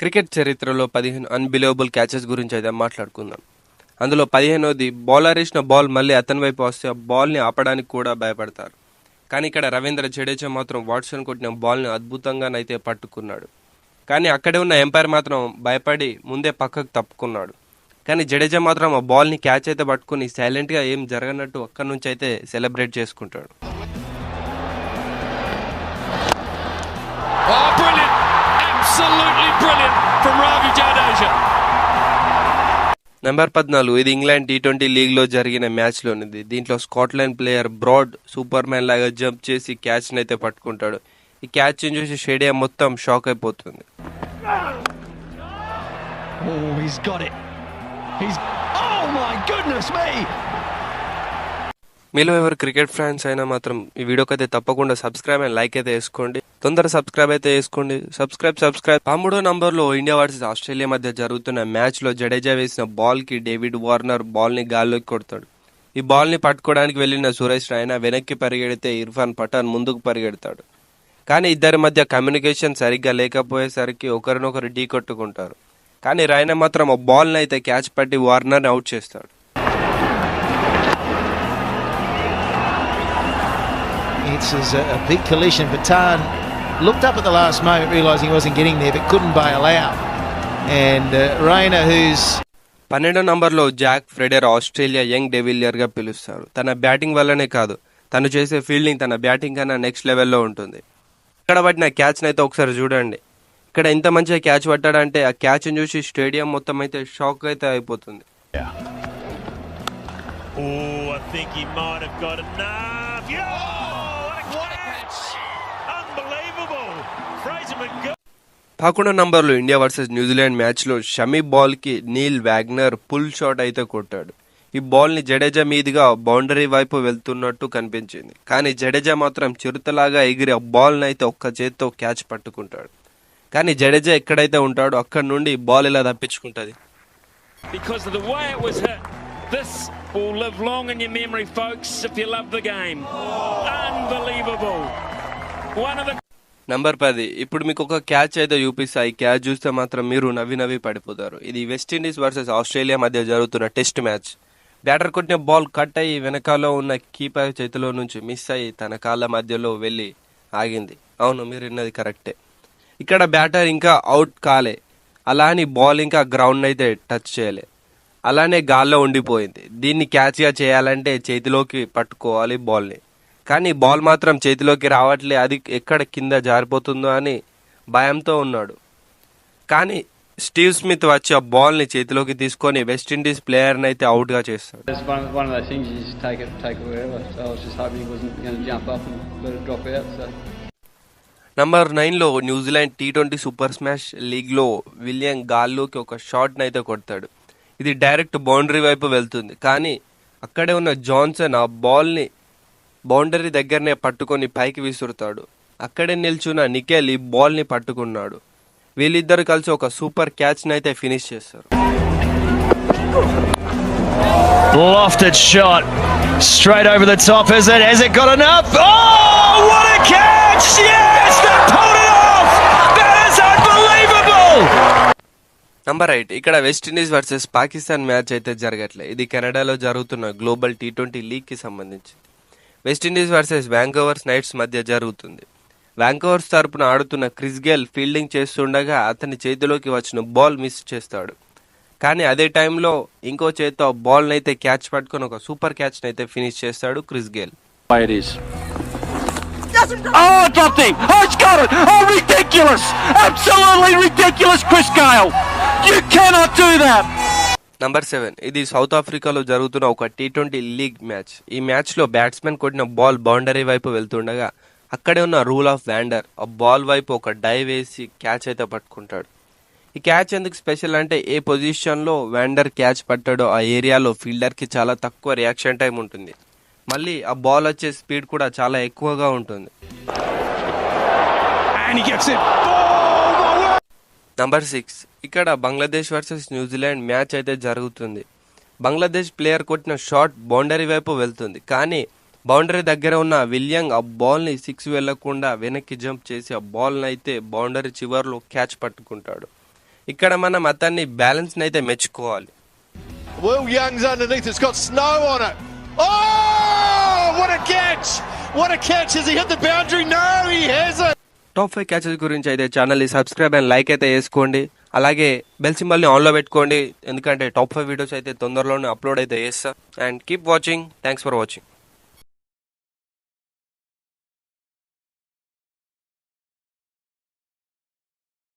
Cricket చరిత్రలో 15 unbelievable catches గురించి అయితే మాట్లాడుకుందాం. అందులో 15వది బౌలర్ వేసిన బాల్ మళ్ళీ అతని వైపు వస్తే ఆ బాల్ని ఆపడానికి కూడా భయపడతారు. కానీ ఇక్కడ రవీంద్ర జడేజా మాత్రం వాట్సన్ కొట్టిన బాల్ని అద్భుతంగానైతే పట్టుకున్నాడు. కానీ అక్కడే ఉన్న ఎంపైర్ మాత్రం భయపడి ముందే పక్కకు తప్పుకున్నాడు. కానీ జడేజా మాత్రం ఆ బాల్ని క్యాచ్ అయితే పట్టుకుని సైలెంట్గా ఏం జరగనట్టు అక్కడి నుంచి అయితే సెలబ్రేట్ చేసుకుంటాడు. నెంబర్ 14 ఇది ఇంగ్లాండ్ T20 లీగ్లో జరిగిన మ్యాచ్లోనిది. దీంట్లో Scotland player Brad superman లాగా జంప్ చేసి క్యాచ్ని అయితే పట్టుకుంటాడు. ఈ క్యాచ్ని చూసి స్టేడియం మొత్తం షాక్ అయిపోతుంది. మీలో ఎవరు క్రికెట్ ఫ్యాన్స్ అయినా మాత్రం ఈ వీడియోకి అయితే తప్పకుండా సబ్స్క్రైబ్ అండ్ లైక్ అయితే వేసుకోండి. తొందర సబ్స్క్రైబ్ అయితే వేసుకోండి. సబ్స్క్రైబ్. 13వ నంబర్లో ఇండియా వర్సెస్ ఆస్ట్రేలియా మధ్య జరుగుతున్న మ్యాచ్లో జడేజా వేసిన బాల్కి డేవిడ్ వార్నర్ బాల్ని గాల్లోకి కొడతాడు. ఈ బాల్ని పట్టుకోవడానికి వెళ్ళిన సురేష్ రైనా వెనక్కి పరిగెడితే ఇర్ఫాన్ పఠాన్ ముందుకు పరిగెడతాడు. కానీ ఇద్దరి మధ్య కమ్యూనికేషన్ సరిగ్గా లేకపోయేసరికి ఒకరినొకరు ఢీ కొట్టుకుంటారు. కానీ రైనా మాత్రం ఆ బాల్ని అయితే క్యాచ్ పట్టి వార్నర్ని అవుట్ చేస్తాడు. It's a big collision. Patan looked up at the last moment, realising he wasn't getting there, but couldn't bail out. And Rayner, who's 12వ నంబర్లో జాక్ ఫ్రెడర్ ఆస్ట్రేలియా యంగ్ డెవిలియర్గా పిలుస్తారు. తన బ్యాటింగ్ వల్లనే కాదు, తను చేసే ఫీల్డింగ్ తన బ్యాటింగ్ కన్నా నెక్స్ట్ లెవెల్లో ఉంటుంది. ఇక్కడ పట్టిన క్యాచ్ని అయితే ఒకసారి చూడండి. ఇక్కడ ఇంత మంచిగా క్యాచ్ పట్టాడంటే ఆ క్యాచ్ని చూసి స్టేడియం మొత్తం అయితే షాక్ అయితే అయిపోతుంది. పదకొండవ నంబర్లో ఇండియా వర్సెస్ న్యూజిలాండ్ మ్యాచ్లో షమీ బాల్కి నీల్ వ్యాగ్నర్ పుల్ షాట్ అయితే కొట్టాడు. ఈ బాల్ని జడేజా మీదుగా బౌండరీ వైపు వెళ్తున్నట్టు కనిపించింది. కానీ జడేజా మాత్రం చిరుతలాగా ఎగిరి ఆ బాల్ని అయితే ఒక్క చేత్తో క్యాచ్ పట్టుకుంటాడు. కానీ జడేజా ఎక్కడైతే ఉంటాడో అక్కడ నుండి బాల్ ఇలా తప్పించుకుంటుంది. నంబర్ 10 ఇప్పుడు మీకు ఒక క్యాచ్ అయితే చూపిస్తా. ఈ క్యాచ్ చూస్తే మాత్రం మీరు నవ్వి పడిపోతారు. ఇది వెస్టిండీస్ వర్సెస్ ఆస్ట్రేలియా మధ్య జరుగుతున్న టెస్ట్ మ్యాచ్. బ్యాటర్ కొట్టిన బాల్ కట్ అయ్యి వెనకాల ఉన్న కీపర్ చేతిలో నుంచి మిస్ అయ్యి తన కాళ్ళ మధ్యలో వెళ్ళి ఆగింది. అవును, మీరు విన్నది కరెక్టే. ఇక్కడ బ్యాటర్ ఇంకా అవుట్ కాలే, అలానే బాల్ ఇంకా గ్రౌండ్ అయితే టచ్ చేయలే, అలానే గాల్లో ఉండిపోయింది. దీన్ని క్యాచ్గా చేయాలంటే చేతిలోకి పట్టుకోవాలి బాల్ని. కానీ బాల్ మాత్రం చేతిలోకి రావట్లే, అది ఎక్కడ కింద జారిపోతుందో అని భయంతో ఉన్నాడు. కానీ స్టీవ్ స్మిత్ వచ్చి ఆ బాల్ని చేతిలోకి తీసుకొని వెస్టిండీస్ ప్లేయర్ని అయితే అవుట్గా చేస్తాడు. నంబర్ 9లో న్యూజిలాండ్ T20 సూపర్ స్మాష్ లీగ్లో విలియం గాల్లోకి ఒక షాట్ని అయితే కొడతాడు. ఇది డైరెక్ట్ బౌండరీ వైపు వెళ్తుంది. కానీ అక్కడే ఉన్న జాన్సన్ ఆ బాల్ని బౌండరీ దగ్గరనే పట్టుకొని పైకి విసురుతాడు. అక్కడే నిల్చున్న నికెల్ ఈ బాల్ని పట్టుకున్నాడు. వీళ్ళిద్దరు కలిసి ఒక సూపర్ క్యాచ్ని అయితే ఫినిష్ చేస్తారు. Lofted shot straight over the top. Has it got enough? Oh, what a catch! Yes, they pulled it off. That is unbelievable. Number 8 ఇక్కడ వెస్టిండీస్ వర్సెస్ పాకిస్తాన్ మ్యాచ్ అయితే జరగట్లే. ఇది కెనడాలో జరుగుతున్న గ్లోబల్ T20 లీగ్కి సంబంధించి. వెస్టిండీస్ వర్సెస్ వ్యాంకోవర్స్ నైట్స్ మధ్య జరుగుతుంది. వ్యాంకోవర్స్ తరపున ఆడుతున్న క్రిస్ గేల్ ఫీల్డింగ్ చేస్తుండగా అతని చేతిలోకి వచ్చిన బాల్ మిస్ చేస్తాడు. కానీ అదే టైంలో ఇంకో చేతితో బాల్ని అయితే క్యాచ్ పట్టుకొని ఒక సూపర్ క్యాచ్ని అయితే ఫినిష్ చేస్తాడు క్రిస్ గేల్. నంబర్ 7 ఇది సౌత్ ఆఫ్రికాలో జరుగుతున్న ఒక T20 లీగ్ మ్యాచ్. ఈ మ్యాచ్లో బ్యాట్స్మెన్ కొట్టిన బాల్ బౌండరీ వైపు వెళ్తుండగా అక్కడే ఉన్న రూల్ ఆఫ్ వ్యాండర్ ఆ బాల్ వైపు ఒక డైవ్ వేసి క్యాచ్ అయితే పట్టుకుంటాడు. ఈ క్యాచ్ ఎందుకు స్పెషల్ అంటే ఏ పొజిషన్లో వ్యాండర్ క్యాచ్ పట్టాడో ఆ ఏరియాలో ఫీల్డర్కి చాలా తక్కువ రియాక్షన్ టైం ఉంటుంది. మళ్ళీ ఆ బాల్ వచ్చే స్పీడ్ కూడా చాలా ఎక్కువగా ఉంటుంది. నంబర్ 6 ఇక్కడ బంగ్లాదేశ్ వర్సెస్ న్యూజిలాండ్ మ్యాచ్ అయితే జరుగుతుంది. బంగ్లాదేశ్ ప్లేయర్ కొట్టిన షాట్ బౌండరీ వైపు వెళ్తుంది. కానీ బౌండరీ దగ్గర ఉన్న విలియం ఆ బాల్ని 6 వెళ్లకుండా వెనక్కి జంప్ చేసి ఆ బాల్ని అయితే బౌండరీ చివర్లో క్యాచ్ పట్టుకుంటాడు. ఇక్కడ మనం అతన్ని బ్యాలెన్స్ అయితే మెచ్చుకోవాలి. Will Young's underneath, it's got snow on it. Oh, what a catch! What a catch! Has he hit the boundary? No, he hasn't. Top 5 catches గురించి అయితే ఛానల్ని సబ్స్క్రైబ్ అండ్ లైక్ అయితే వేసుకోండి. అలాగే బెల్ సింబల్ని ఆన్లో పెట్టుకోండి, ఎందుకంటే టాప్ 5 వీడియోస్ అయితే తొందరలోనే అప్లోడ్ అయితే చేస్తా. And keep watching. Thanks for watching.